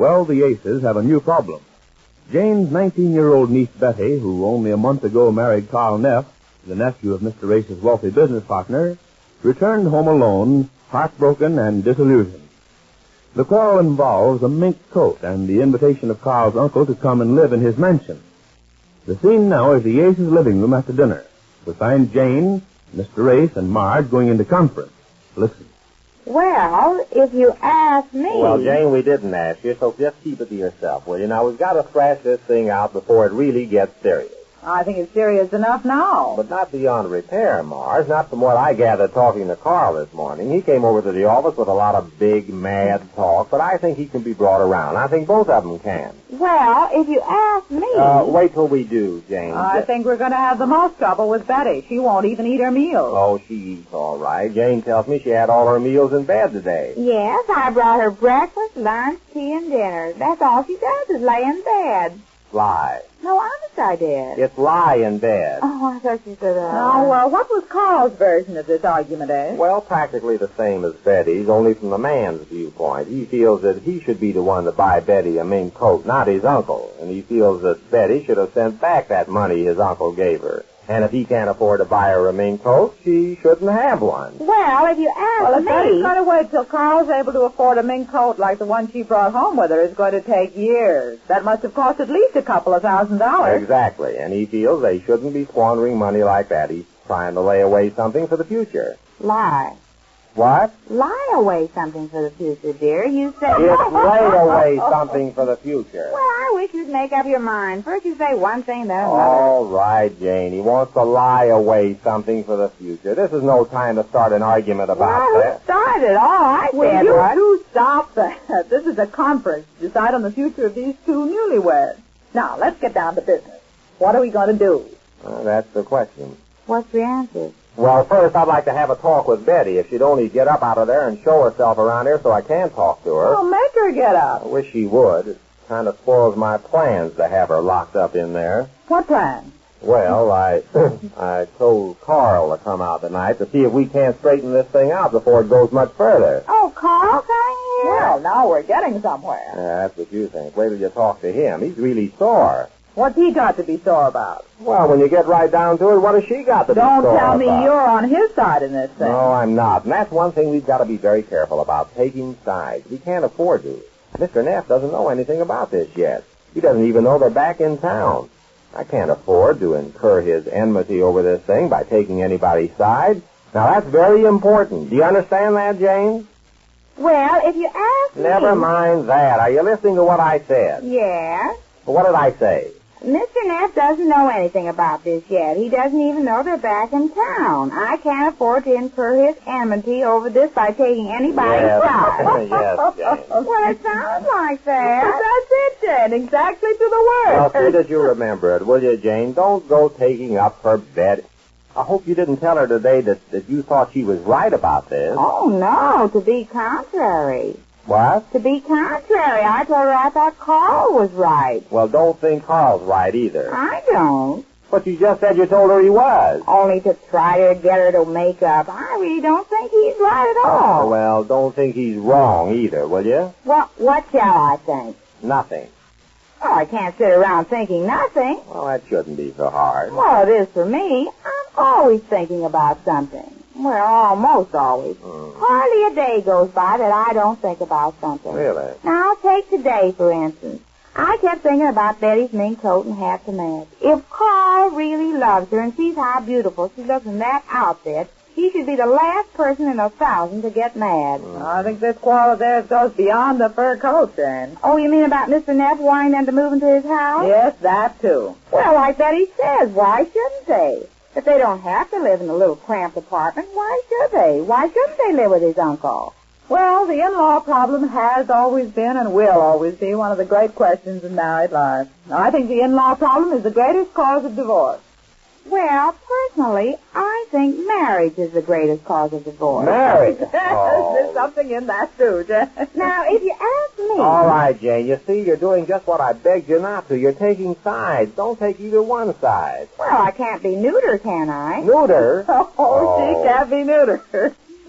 Well, the Aces have a new problem. Jane's 19-year-old niece Betty, who only a month ago married Carl Neff, the nephew of Mr. Ace's wealthy business partner, returned home alone, heartbroken and disillusioned. The quarrel involves a mink coat and the invitation of Carl's uncle to come and live in his mansion. The scene now is the Ace's living room after dinner. We find Jane, Mr. Ace, and Marge going into conference. Listen. Well, if you ask me... Well, Jane, we didn't ask you, so just keep it to yourself, will you? Now, we've got to thrash this thing out before it really gets serious. I think it's serious enough now. But not beyond repair, Mars. Not from what I gathered talking to Carl this morning. He came over to the office with a lot of big, mad talk, but I think he can be brought around. I think both of them can. Well, if you ask me... Wait till we do, Jane. I think we're going to have the most trouble with Betty. She won't even eat her meals. Oh, she eats all right. Jane tells me she had all her meals in bed today. Yes, I brought her breakfast, lunch, tea, and dinner. That's all she does is lay in bed. Lie. No, honest I did. It's lie in bed. Oh, I thought you said that. Now, what was Carl's version of this argument, eh? Well, practically the same as Betty's, only from the man's viewpoint. He feels that he should be the one to buy Betty a mink coat, not his uncle. And he feels that Betty should have sent back that money his uncle gave her. And if he can't afford to buy her a mink coat, she shouldn't have one. Well, if you ask if Betty's going to wait till Carl's able to afford a mink coat like the one she brought home with her, it's going to take years. That must have cost at least a couple of $1,000. Exactly. And he feels they shouldn't be squandering money like that. He's trying to lay away something for the future. Lie. What? Lie away something for the future, dear. You said... It's lay away something for the future. Well, I wish you'd make up your mind. First you say one thing, then another. All right, Jane. He wants to lie away something for the future. This is no time to start an argument about that. Who started? All I said Will you was... two stop that? This is a conference to decide on the future of these two newlyweds. Now, let's get down to business. What are we going to do? That's the question. What's the answer? Well, first, I'd like to have a talk with Betty. If she'd only get up out of there and show herself around here so I can talk to her. Well, make her get up. I wish she would. It kind of spoils my plans to have her locked up in there. What plan? Well, I told Carl to come out tonight to see if we can't straighten this thing out before it goes much further. Oh, Carl coming here? Well, now we're getting somewhere. Yeah, that's what you think. Wait till you talk to him. He's really sore. What's he got to be sore about? Well, when you get right down to it, what has she got to be sore about? Don't tell me you're on his side in this thing. No, I'm not. And that's one thing we've got to be very careful about, taking sides. We can't afford to. Mr. Neff doesn't know anything about this yet. He doesn't even know they're back in town. I can't afford to incur his enmity over this thing by taking anybody's side. Now, that's very important. Do you understand that, Jane? Well, if you ask me... Never mind that. Are you listening to what I said? Yes. What did I say? Mr. Neff doesn't know anything about this yet. He doesn't even know they're back in town. I can't afford to incur his enmity over this by taking anybody's side. Yes, Jane. Well, it sounds like that. That's it, Jane. Exactly to the word. Well, see that you remember it, will you, Jane? Don't go taking up her bet. I hope you didn't tell her today that you thought she was right about this. Oh, no, to be contrary. What? To be contrary. I told her I thought Carl was right. Well, don't think Carl's right either. I don't. But you just said you told her he was. Only to try to get her to make up. I really don't think he's right at all. Oh, well, don't think he's wrong either, will you? Well, what shall I think? Nothing. Oh, I can't sit around thinking nothing. Well, that shouldn't be so hard. Well, it is for me. I'm always thinking about something. Well, almost always. Hardly a day goes by that I don't think about something. Really? Now, take today, for instance. I kept thinking about Betty's mink coat and hat to match. If Carl really loves her and sees how beautiful she looks in that outfit, he should be the last person in 1,000 to get mad. I think this quarrel of theirs goes beyond the fur coat, Jane. Oh, you mean about Mr. Neff wanting them to move into his house? Yes, that too. Well, like Betty says, why shouldn't they? If they don't have to live in a little cramped apartment, why should they? Why shouldn't they live with his uncle? Well, the in-law problem has always been and will always be one of the great questions in married life. I think the in-law problem is the greatest cause of divorce. Well, personally, I think marriage is the greatest cause of divorce. Marriage? There's something in that, too, Jane. Now, if you ask me... All right, Jane. You see, you're doing just what I begged you not to. You're taking sides. Don't take either one side. Well, I can't be neuter, can I? Neuter? She can't be neuter.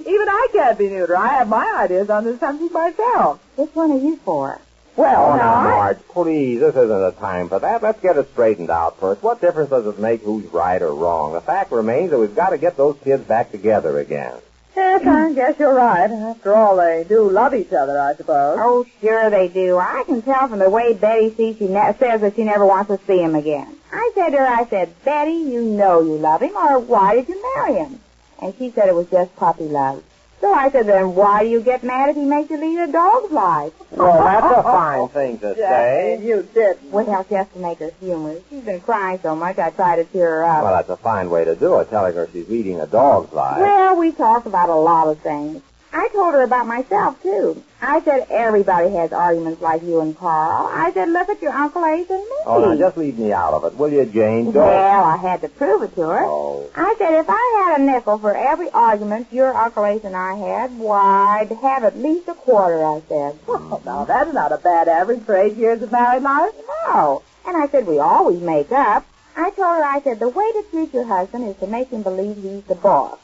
Even I can't be neuter. I have my ideas on this subject myself. Which one are you for? Well, Oh, now, I... Marge, please, this isn't the time for that. Let's get it straightened out first. What difference does it make who's right or wrong? The fact remains that we've got to get those kids back together again. Yes, I guess you're right. After all, they do love each other, I suppose. Oh, sure they do. I can tell from the way Betty says that she never wants to see him again. I said to her, Betty, you know you love him, or why did you marry him? And she said it was just puppy love. So I said, then why do you get mad if he makes you lead a dog's life? Well, that's a fine thing to say. You did. Well, just to make her humorous. She's been crying so much, I tried to cheer her up. Well, that's a fine way to do it, telling her she's leading a dog's life. Well, we talked about a lot of things. I told her about myself, too. I said, everybody has arguments like you and Carl. I said, look at your Uncle Ace and me. Oh, now, just leave me out of it, will you, Jane? Don't. Well, I had to prove it to her. Oh. I said, if I had a nickel for every argument your Uncle Ace and I had, why, I'd have at least a quarter, I said. Well, now, that's not a bad average for 8 years of married life. No. And I said, we always make up. I told her, I said, the way to treat your husband is to make him believe he's the boss.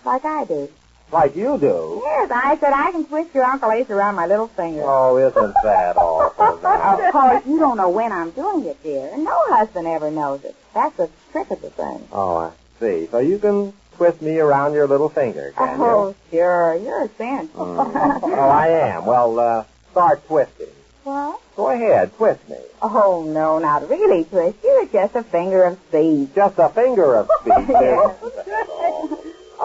Like I do. Like you do? Yes, I said, I can twist your Uncle Ace around my little finger. Oh, isn't that awful now? Of course, you don't know when I'm doing it, dear. No husband ever knows it. That's the trick of the thing. Oh, I see. So you can twist me around your little finger, can you? Oh, sure. You're a cinch. Oh, I am. Well, start twisting. What? Go ahead, twist me. Oh, no, not really twist you. It's just a finger of speed. Just a finger of speed.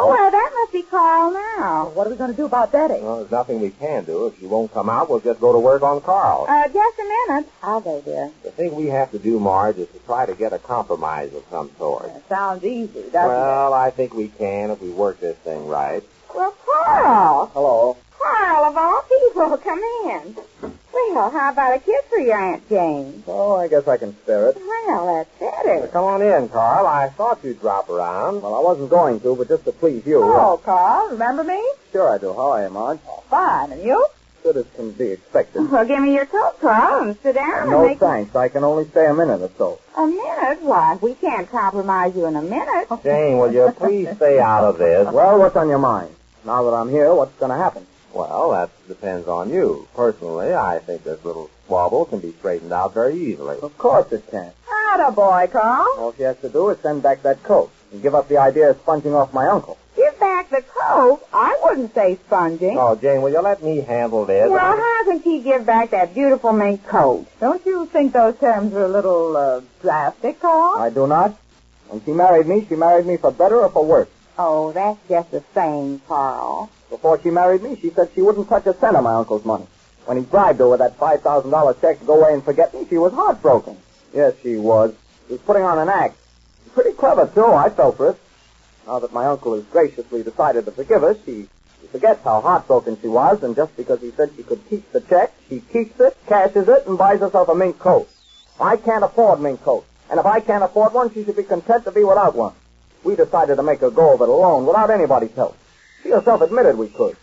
Oh, well, that must be Carl now. What are we going to do about Betty? Well, there's nothing we can do. If she won't come out, we'll just go to work on Carl. Just a minute. I'll go, dear. The thing we have to do, Marge, is to try to get a compromise of some sort. That sounds easy, doesn't Well, I think we can if we work this thing right. Well, Carl. Hello. Carl, of all people, come in. Well, how about a kiss for your Aunt Jane? Oh, I guess I can spare it. Well, that's better. Come on in, Carl. I thought you'd drop around. Well, I wasn't going to, but just to please you. Oh, Carl, remember me? Sure I do. How are you, Marge? Oh, fine. And you? Good as can be expected. Well, give me your coat, Carl, and sit down No, and make... thanks. I can only stay a minute or so. A minute? Why, we can't compromise you in a minute. Jane, will you please stay out of this? Well, what's on your mind? Now that I'm here, what's going to happen? Well, that depends on you. Personally, I think this little squabble can be straightened out very easily. Of course it can. Attaboy, Carl. All she has to do is send back that coat and give up the idea of sponging off my uncle. Give back the coat? I wouldn't say sponging. Oh, Jane, will you let me handle this? Well, how can she give back that beautiful mink coat? Don't you think those terms are a little, drastic, Carl? I do not. When she married me for better or for worse. Oh, that's just the same, Carl. Before she married me, she said she wouldn't touch a cent of my uncle's money. When he bribed her with that $5,000 check to go away and forget me, she was heartbroken. Yes, she was. She was putting on an act. Pretty clever, too. I fell for it. Now that my uncle has graciously decided to forgive us, she forgets how heartbroken she was, and just because he said she could keep the check, she keeps it, cashes it, and buys herself a mink coat. I can't afford mink coats, and if I can't afford one, she should be content to be without one. We decided to make her go of it alone, without anybody's help. She herself admitted we could.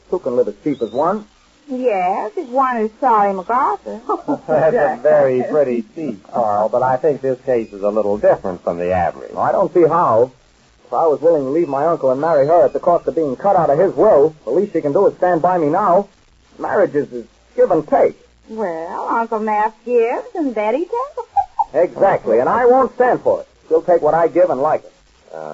Two can live as cheap as one. Yes, if one is sorry, MacArthur. That's a very pretty speech, Carl, but I think this case is a little different from the average. I don't see how. If I was willing to leave my uncle and marry her at the cost of being cut out of his will, the least she can do is stand by me now. Marriage is give and take. Well, Uncle Naff gives and Betty takes. Exactly, and I won't stand for it. She'll take what I give and like it.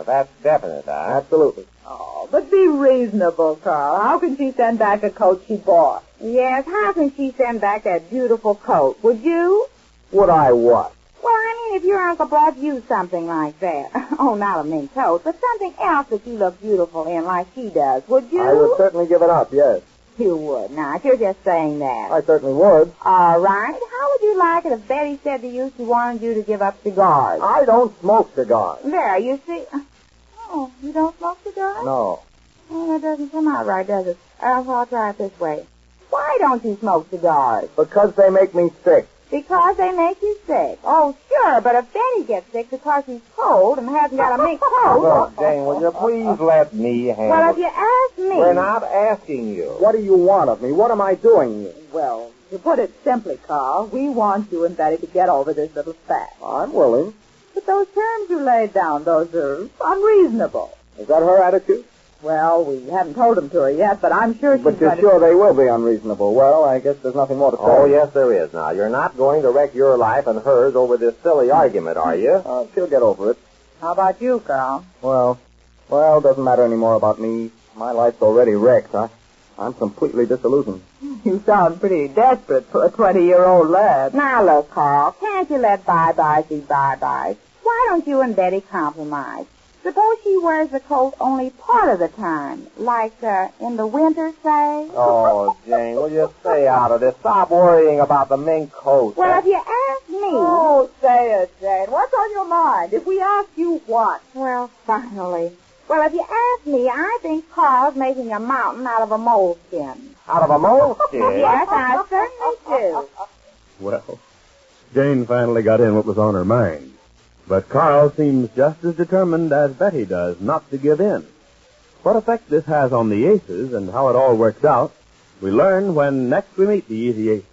That's definite, huh? Absolutely. Oh, but be reasonable, Carl. How can she send back a coat she bought? Yes, how can she send back that beautiful coat? Would you? Would I what? Well, I mean, if your uncle bought you something like that. Oh, not a mink coat, but something else that you look beautiful in like she does. Would you? I would certainly give it up, yes. You would not. You're just saying that. I certainly would. All right. How would you like it if Betty said to you she wanted you to give up cigars? I don't smoke cigars. There, you see. Oh, you don't smoke cigars? No. Oh, that doesn't come out right, does it? I'll try it this way. Why don't you smoke cigars? Because they make me sick. Because they make you sick. Oh, sure, but if Betty gets sick because she's cold and hasn't got a mink coat... Look, Jane, will you please let me handle it? Well, if you ask me... We're not asking you. What do you want of me? What am I doing here? Well, to put it simply, Carl, we want you and Betty to get over this little spat. I'm willing. But those terms you laid down, those are unreasonable. Is that her attitude? Well, we haven't told them to her yet, but I'm sure she's But you're sure they will be unreasonable. Well, I guess there's nothing more to say. Oh, yes, there is. Now, you're not going to wreck your life and hers over this silly argument, are you? She'll get over it. How about you, Carl? Well, doesn't matter anymore about me. My life's already wrecked. I'm completely disillusioned. You sound pretty desperate for a 20-year-old lad. Now, look, Carl, can't you let bye-byes be bye-byes? Why don't you and Betty compromise? Suppose she wears the coat only part of the time, like in the winter, say? Oh, Jane, will you stay out of this? Stop worrying about the mink coat. Well, if you ask me... Oh, say it, Jane. What's on your mind? If we ask you what? Well, finally. Well, if you ask me, I think Carl's making a mountain out of a moleskin. Out of a moleskin? Yes, I certainly do. Well, Jane finally got in what was on her mind. But Carl seems just as determined as Betty does not to give in. What effect this has on the aces and how it all works out, we learn when next we meet the Easy Ace